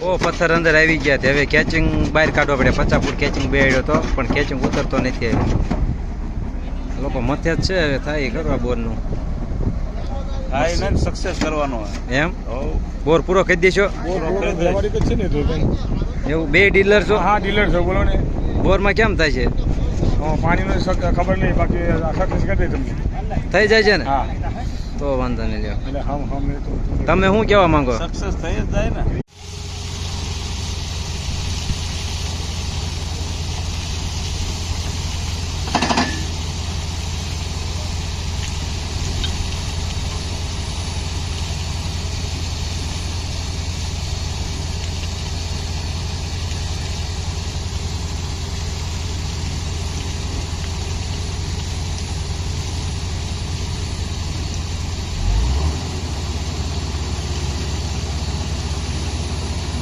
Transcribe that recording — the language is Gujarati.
ઓ પથ્થર અંદર આવી ગયા છે. હવે કેચિંગ બહાર કાઢવા પડે. 50 ફૂટ કેચિંગ બેડ્યો હતો પણ કેચિંગ ઉતરતો નથી. હવે લોકો મથે જ છે. હવે થાય કરવા બોરનું સક્સેસ કરવાનો એમ. બોર પૂરો કરી દેશો એવું. 2 ડીલર છો? હા ડીલર છો, બોલો ને. બોરમાં કેમ થાય છે? પાણીનો ખબર નહીં, બાકી સક્સેસ કરી દે તમને. થઈ જાય છે ને? હા તો વાંધો નહીં લ્યો. એટલે હમ તમે શું કહેવા માંગો? સક્સેસ થઈ જ જાય ને.